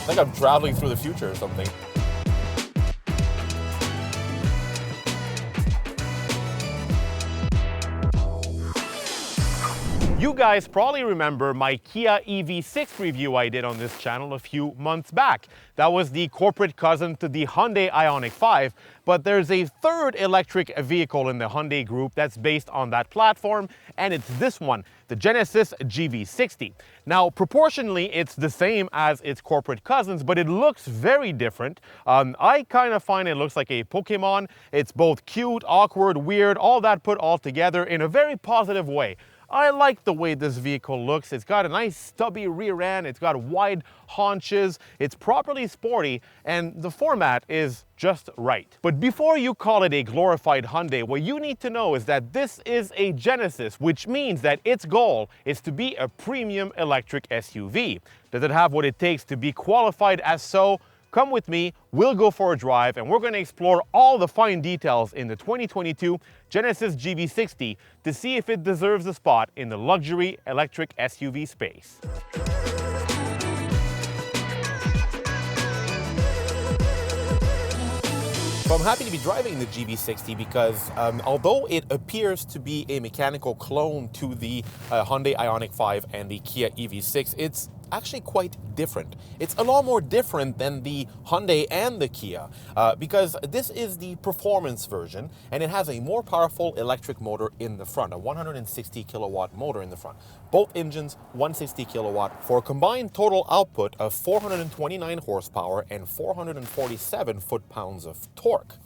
like I'm traveling through the future or something. You guys probably remember my Kia EV6 review I did on this channel a few months back. That was the corporate cousin to the Hyundai IONIQ 5, but there's a third electric vehicle in the Hyundai group that's based on that platform, and it's this one, the Genesis GV60. Now, proportionally, it's the same as its corporate cousins, but it looks very different. I kind of find it looks like a Pokemon. It's both cute, awkward, weird, all that put all together in a very positive way. I like the way this vehicle looks. It's got a nice stubby rear end, it's got wide haunches, it's properly sporty, and the format is just right. But before you call it a glorified Hyundai, what you need to know is that this is a Genesis, which means that its goal is to be a premium electric SUV. Does it have what it takes to be qualified as so? Come with me, we'll go for a drive, and we're going to explore all the fine details in the 2022 Genesis GV60 to see if it deserves a spot in the luxury electric SUV space. So I'm happy to be driving the GV60 because although it appears to be a mechanical clone to the Hyundai IONIQ 5 and the Kia EV6, it's actually quite different. It's a lot more different than the Hyundai and the Kia because this is the performance version and it has a more powerful electric motor in the front, a 160 kilowatt motor in the front. Both engines 160 kilowatt for a combined total output of 429 horsepower and 447 foot-pounds of torque.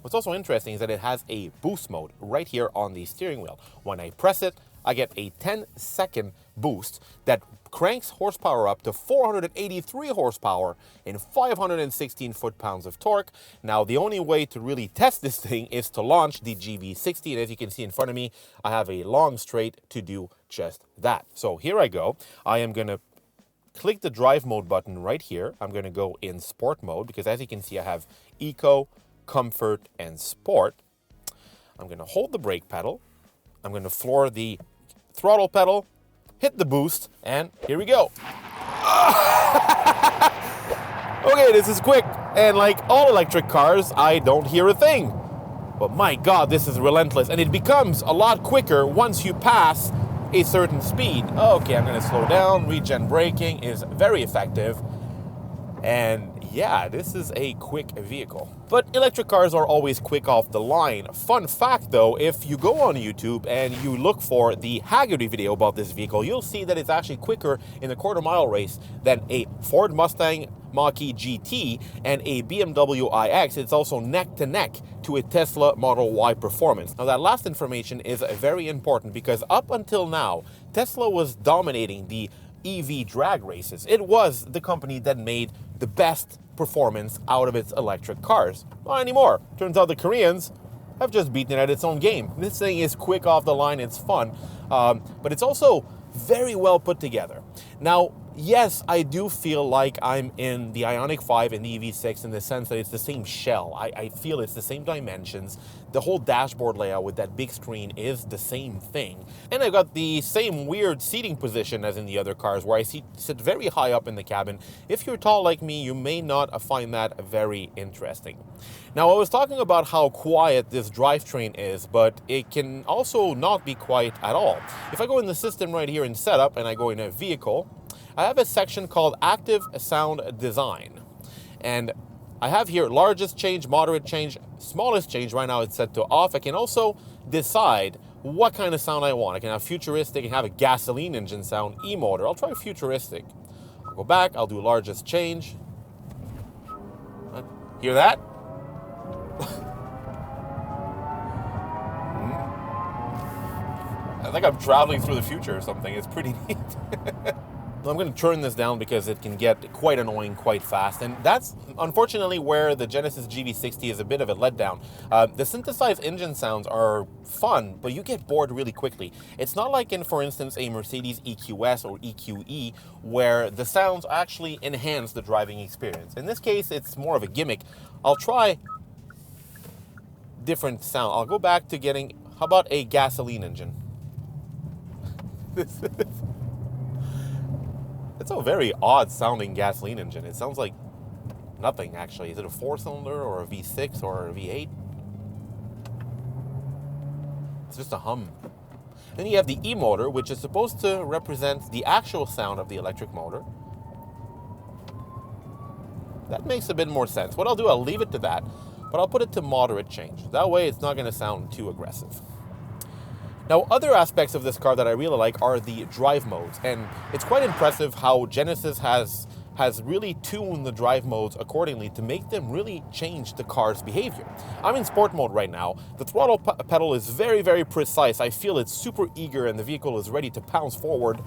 What's also interesting is that it has a boost mode right here on the steering wheel. When I press it, I get a 10-second boost that cranks horsepower up to 483 horsepower and 516 foot-pounds of torque. Now, the only way to really test this thing is to launch the GV60, and as you can see in front of me, I have a long straight to do just that. So here I go. I am going to click the drive mode button right here. I'm going to go in sport mode because as you can see, I have eco, comfort, and sport. I'm going to hold the brake pedal. I'm going to floor the throttle pedal, hit the boost, and here we go. Okay, this is quick. And like all electric cars, I don't hear a thing. But my God, this is relentless. And it becomes a lot quicker once you pass a certain speed. Okay, I'm going to slow down. Regen braking is very effective. And yeah, this is a quick vehicle. But electric cars are always quick off the line. Fun fact though, if you go on YouTube and you look for the Haggerty video about this vehicle, you'll see that it's actually quicker in the quarter-mile race than a Ford Mustang Mach-E GT and a BMW iX. It's also neck to neck to a Tesla Model Y Performance. Now that last information is very important because up until now, Tesla was dominating the EV drag races. It was the company that made the best performance out of its electric cars. Not anymore. Turns out the Koreans have just beaten it at its own game. This thing is quick off the line, it's fun, but it's also very well put together. Now, yes, I do feel like I'm in the IONIQ 5 and the EV6 in the sense that it's the same shell. I feel it's the same dimensions. The whole dashboard layout with that big screen is the same thing. And I've got the same weird seating position as in the other cars where I sit very high up in the cabin. If you're tall like me, you may not find that very interesting. Now, I was talking about how quiet this drivetrain is, but it can also not be quiet at all. If I go in the system right here in setup and I go in a vehicle, I have a section called Active Sound Design. And I have here largest change, moderate change, smallest change. Right now it's set to off. I can also decide what kind of sound I want. I can have futuristic, I can have a gasoline engine sound, e-motor. I'll try futuristic. I'll go back, I'll do largest change. Hear that? I think I'm traveling through the future or something. It's pretty neat. I'm going to turn this down because it can get quite annoying quite fast, and that's unfortunately where the Genesis GV60 is a bit of a letdown. The synthesized engine sounds are fun, but you get bored really quickly. It's not like in, for instance, a Mercedes EQS or EQE, where the sounds actually enhance the driving experience. In this case, it's more of a gimmick. I'll try different sound. I'll go back to getting, how about a gasoline engine? Let's It's a very odd sounding gasoline engine. It sounds like nothing, actually. Is it a 4-cylinder or a V6 or a V8? It's just a hum. Then you have the E-motor, which is supposed to represent the actual sound of the electric motor. That makes a bit more sense. What I'll do, I'll leave it to that, but I'll put it to moderate change. That way it's not going to sound too aggressive. Now, other aspects of this car that I really like are the drive modes, and it's quite impressive how Genesis has really tuned the drive modes accordingly to make them really change the car's behavior. I'm in sport mode right now. The throttle pedal is very, very precise. I feel it's super eager and the vehicle is ready to pounce forward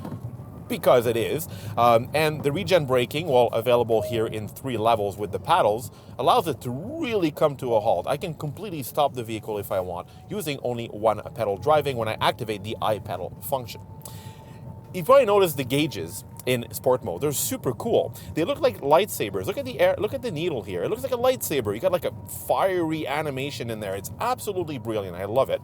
because it is. And the regen braking, while available here in 3 levels with the paddles, allows it to really come to a halt. I can completely stop the vehicle if I want, using only 1 pedal driving when I activate the I-pedal function. You've probably noticed the gauges in sport mode. They're super cool. They look like lightsabers. Look at the needle here. It looks like a lightsaber. You got like a fiery animation in there. It's absolutely brilliant. I love it.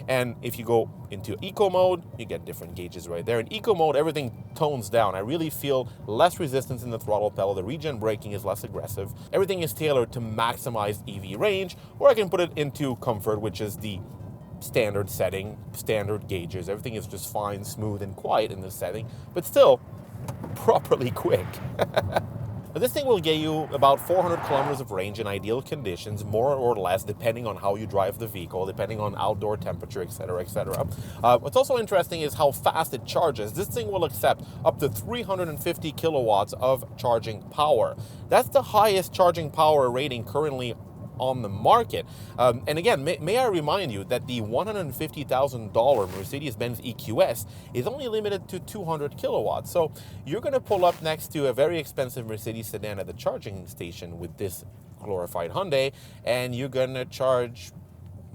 And if you go into eco mode, you get different gauges right there. In eco mode, everything tones down. I really feel less resistance in the throttle pedal. The regen braking is less aggressive. Everything is tailored to maximize EV range, or I can put it into comfort, which is the standard setting, standard gauges. Everything is just fine, smooth, and quiet in this setting, but still properly quick. This thing will get you about 400 kilometers of range in ideal conditions, more or less, depending on how you drive the vehicle, depending on outdoor temperature, etc., etc. What's also interesting is how fast it charges. This thing will accept up to 350 kilowatts of charging power. That's the highest charging power rating currently on the market. And again, may I remind you that the $150,000 Mercedes-Benz EQS is only limited to 200 kilowatts. So you're going to pull up next to a very expensive Mercedes sedan at the charging station with this glorified Hyundai, and you're going to charge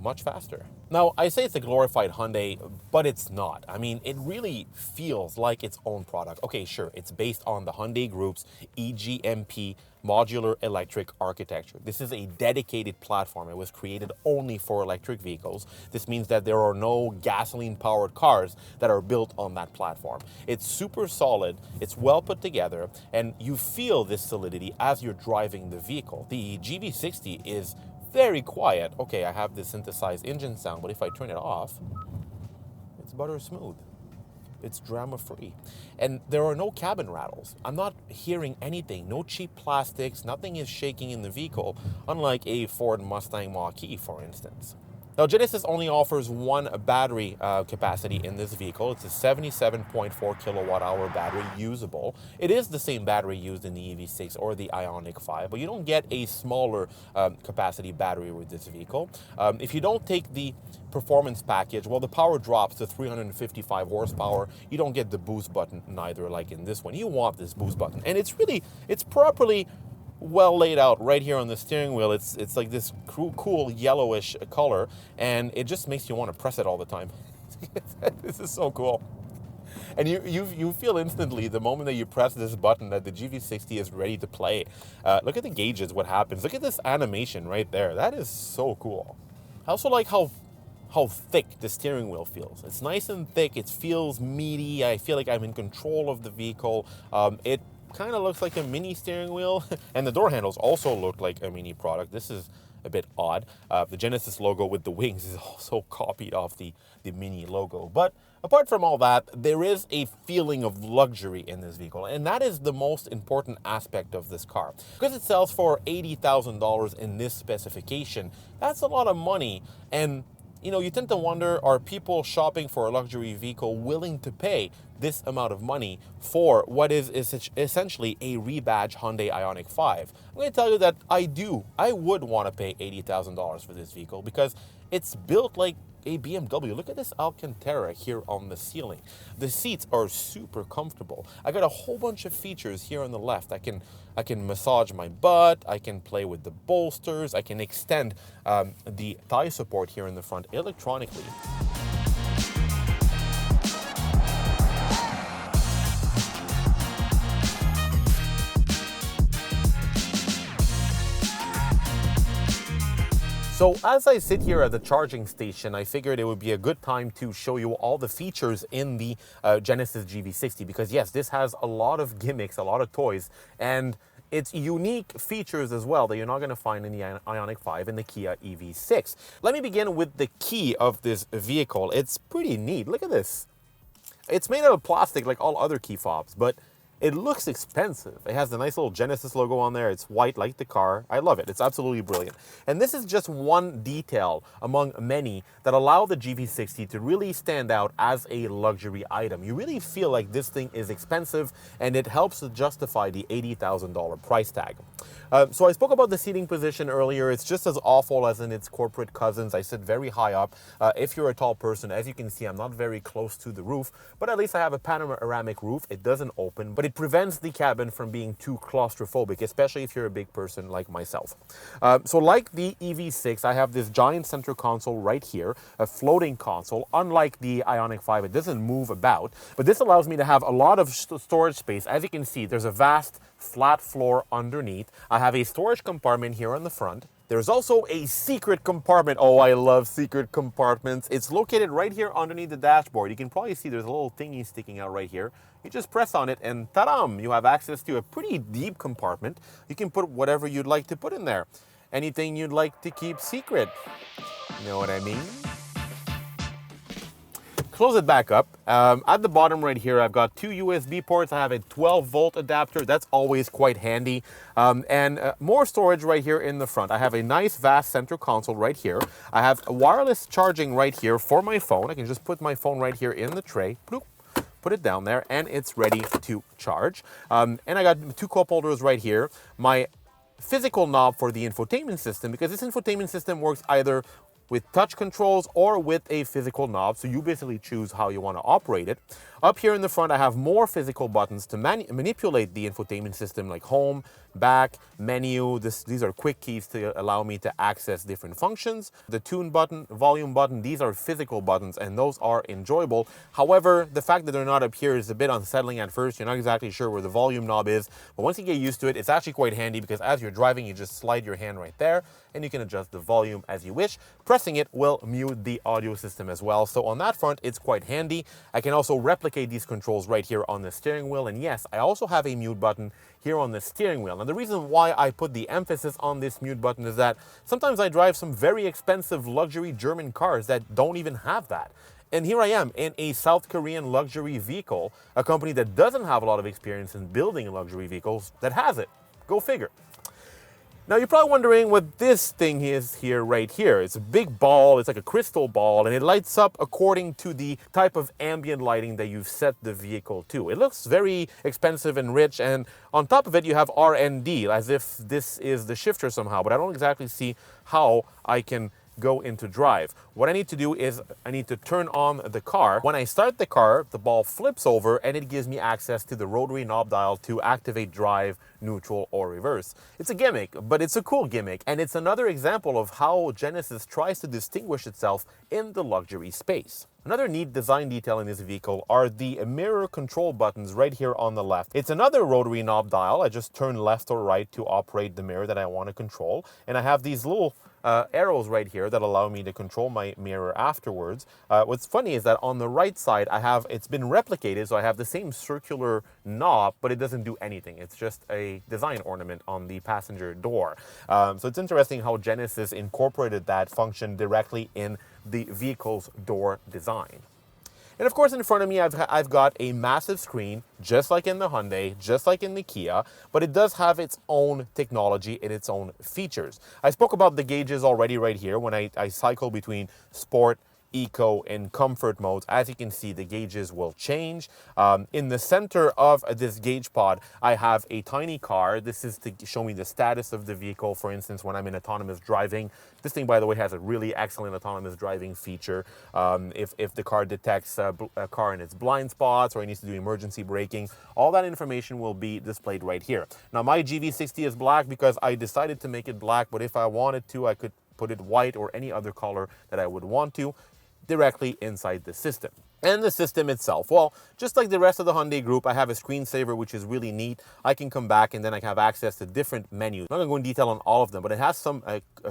much faster. Now, I say it's a glorified Hyundai, but it's not. I mean, it really feels like its own product. Okay, sure, it's based on the Hyundai Group's EGMP modular electric architecture. This is a dedicated platform. It was created only for electric vehicles. This means that there are no gasoline-powered cars that are built on that platform. It's super solid, it's well put together, and you feel this solidity as you're driving the vehicle. The GV60 is very quiet. Okay, I have this synthesized engine sound, but if I turn it off, it's butter smooth. It's drama-free. And there are no cabin rattles. I'm not hearing anything. No cheap plastics. Nothing is shaking in the vehicle, unlike a Ford Mustang Mach-E, for instance. Now, Genesis only offers 1 battery capacity in this vehicle. It's a 77.4 kilowatt-hour battery usable. It is the same battery used in the EV6 or the IONIQ 5, but you don't get a smaller capacity battery with this vehicle. If you don't take the performance package, well, the power drops to 355 horsepower. You don't get the boost button neither, like in this one. You want this boost button, and it's properly well laid out right here on the steering wheel. It's like this cool yellowish color, and it just makes you want to press it all the time. This is so cool. And you feel instantly the moment that you press this button that the GV60 is ready to play. Look at the gauges, what happens. Look at this animation right there. That is so cool. I also like how thick the steering wheel feels. It's nice and thick. It feels meaty. I feel like I'm in control of the vehicle. It kind of looks like a mini steering wheel, and the door handles also look like a mini product. This is a bit odd. The Genesis logo with the wings is also copied off the mini logo. But apart from all that, there is a feeling of luxury in this vehicle, and that is the most important aspect of this car. Because it sells for $80,000 in this specification, that's a lot of money, and you know, you tend to wonder, are people shopping for a luxury vehicle willing to pay this amount of money for what is essentially a rebadged Hyundai IONIQ 5? I'm going to tell you that I would want to pay $80,000 for this vehicle because it's built like a BMW. Look at this Alcantara here on the ceiling. The seats are super comfortable. I got a whole bunch of features here on the left. I can massage my butt. I can play with the bolsters. I can extend the thigh support here in the front electronically. So as I sit here at the charging station, I figured it would be a good time to show you all the features in the Genesis GV60, because yes, this has a lot of gimmicks, a lot of toys, and it's unique features as well that you're not going to find in the IONIQ 5 and the Kia EV6. Let me begin with the key of this vehicle. It's pretty neat. Look at this. It's made out of plastic like all other key fobs, but it looks expensive. It has the nice little Genesis logo on there. It's white like the car. I love it. It's absolutely brilliant. And this is just one detail among many that allow the GV60 to really stand out as a luxury item. You really feel like this thing is expensive, and it helps to justify the $80,000 price tag. So I spoke about the seating position earlier. It's just as awful as in its corporate cousins. I sit very high up. If you're a tall person, as you can see, I'm not very close to the roof, but at least I have a panoramic roof. It doesn't open, but it prevents the cabin from being too claustrophobic, especially if you're a big person like myself. So like the EV6, I have this giant center console right here, a floating console. Unlike the IONIQ 5, it doesn't move about, but this allows me to have a lot of storage space. As you can see, there's a vast flat floor underneath. I have a storage compartment here on the front. There's also a secret compartment. Oh, I love secret compartments. It's located right here underneath the dashboard. You can probably see there's a little thingy sticking out right here. You just press on it and ta-dam! You have access to a pretty deep compartment. You can put whatever you'd like to put in there. Anything you'd like to keep secret. You know what I mean? Close it back up. At the bottom right here, I've got two USB ports. I have a 12-volt adapter. That's always quite handy. And more storage right here in the front. I have a nice vast center console right here. I have a wireless charging right here for my phone. I can just put my phone right here in the tray. Bloop. Put it down there, and it's ready to charge. And I got two cup holders right here. My physical knob for the infotainment system, because this infotainment system works either with touch controls or with a physical knob, so you basically choose how you want to operate it. Up here in the front, I have more physical buttons to manipulate the infotainment system, like home, back, menu. These are quick keys to allow me to access different functions. The tune button, volume button, these are physical buttons, and those are enjoyable. However, the fact that they're not up here is a bit unsettling at first. You're not exactly sure where the volume knob is, but once you get used to it, it's actually quite handy, because as you're driving, you just slide your hand right there, and you can adjust the volume as you wish. Pressing it will mute the audio system as well. So on that front, it's quite handy. I can also replicate these controls right here on the steering wheel. And yes, I also have a mute button here on the steering wheel. Now, the reason why I put the emphasis on this mute button is that sometimes I drive some very expensive luxury German cars that don't even have that. And here I am in a South Korean luxury vehicle, a company that doesn't have a lot of experience in building luxury vehicles that has it. Go figure. Now, you're probably wondering what this thing is here, right here. It's a big ball, it's like a crystal ball, and it lights up according to the type of ambient lighting that you've set the vehicle to. It looks very expensive and rich, and on top of it, you have R&D, as if this is the shifter somehow, but I don't exactly see how I can go into drive. What I need to do is I need to turn on the car. When I start the car, the ball flips over and it gives me access to the rotary knob dial to activate drive, neutral, or reverse. It's a gimmick, but it's a cool gimmick, and it's another example of how Genesis tries to distinguish itself in the luxury space. Another neat design detail in this vehicle are the mirror control buttons right here on the left. It's another rotary knob dial. I just turn left or right to operate the mirror that I want to control, and I have these little arrows right here that allow me to control my mirror afterwards. What's funny is that on the right side, it's been replicated, so I have the same circular knob, but it doesn't do anything. It's just a design ornament on the passenger door. So it's interesting how Genesis incorporated that function directly in the vehicle's door design. And of course, in front of me, I've got a massive screen, just like in the Hyundai, just like in the Kia, but it does have its own technology and its own features. I spoke about the gauges already right here when I cycle between sport, eco, and comfort modes. As you can see, the gauges will change. In the center of this gauge pod, I have a tiny car. This is to show me the status of the vehicle, for instance, when I'm in autonomous driving. This thing, by the way, has a really excellent autonomous driving feature. If the car detects a car in its blind spots or it needs to do emergency braking, all that information will be displayed right here. Now, my GV60 is black because I decided to make it black, but if I wanted to, I could put it white or any other color that I would want to directly inside the system. And the system itself, well, just like the rest of the Hyundai group, I have a screensaver, which is really neat. I can come back and then I have access to different menus. I'm not gonna go in detail on all of them, but it has some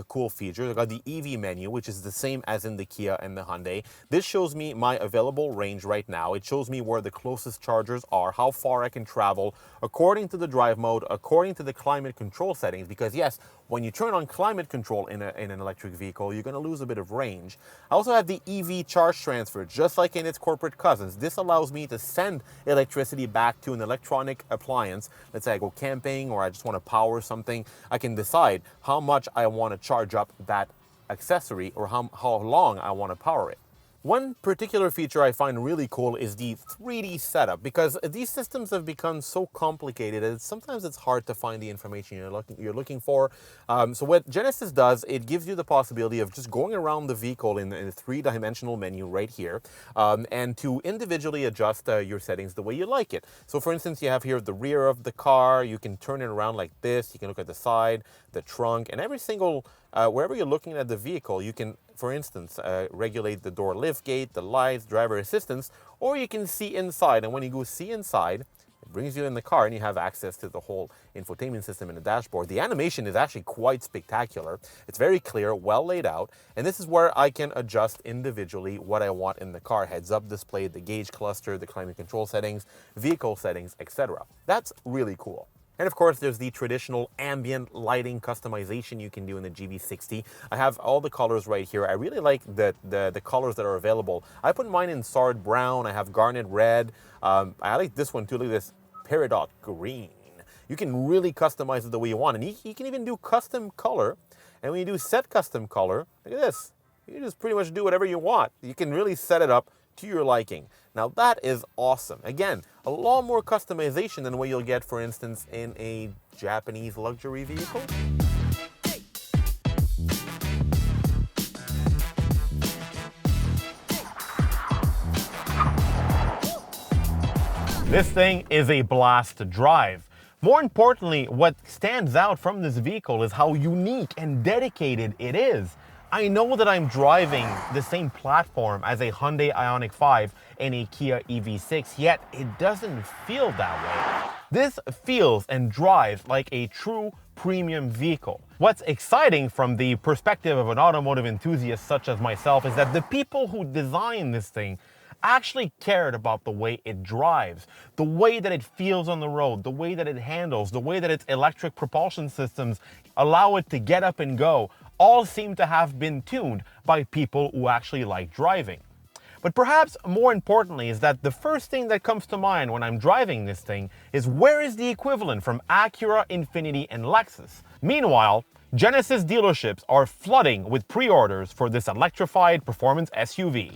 cool features. I got the EV menu, which is the same as in the Kia and the Hyundai. This shows me my available range right now. It shows me where the closest chargers are, how far I can travel, according to the drive mode, according to the climate control settings, because yes, when you turn on climate control in an electric vehicle, you're gonna lose a bit of range. I also have the EV charge transfer, just like in its corporate cousins. This allows me to send electricity back to an electronic appliance. Let's say I go camping or I just want to power something. I can decide how much I want to charge up that accessory or how long I want to power it. One particular feature I find really cool is the 3D setup, because these systems have become so complicated that sometimes it's hard to find the information you're looking for. So what Genesis does, it gives you the possibility of just going around the vehicle in a three-dimensional menu right here, and to individually adjust your settings the way you like it. So for instance, you have here the rear of the car. You can turn it around like this. You can look at the side, the trunk, and every single, wherever you're looking at the vehicle, you can, for instance, regulate the door lift gate, the lights, driver assistance, or you can see inside. And when you go see inside, it brings you in the car and you have access to the whole infotainment system in the dashboard. The animation is actually quite spectacular. It's very clear, well laid out, and this is where I can adjust individually what I want in the car. Heads-up display, the gauge cluster, the climate control settings, vehicle settings, etc. That's really cool. And of course, there's the traditional ambient lighting customization you can do in the GV60. I have all the colors right here. I really like the colors that are available. I put mine in Sard Brown. I have Garnet Red. I like this one too. Look at this Peridot Green. You can really customize it the way you want. And you can even do custom color. And when you do set custom color, look at this. You can just pretty much do whatever you want. You can really set it up to your liking. Now that is awesome. Again, a lot more customization than what you'll get, for instance, in a Japanese luxury vehicle. This thing is a blast to drive. More importantly, what stands out from this vehicle is how unique and dedicated it is. I know that I'm driving the same platform as a Hyundai IONIQ 5 and a Kia EV6, yet it doesn't feel that way. This feels and drives like a true premium vehicle. What's exciting from the perspective of an automotive enthusiast such as myself is that the people who designed this thing actually cared about the way it drives, the way that it feels on the road, the way that it handles, the way that its electric propulsion systems allow it to get up and go, all seem to have been tuned by people who actually like driving. But perhaps more importantly is that the first thing that comes to mind when I'm driving this thing is where is the equivalent from Acura, Infiniti, and Lexus? Meanwhile, Genesis dealerships are flooding with pre-orders for this electrified performance SUV.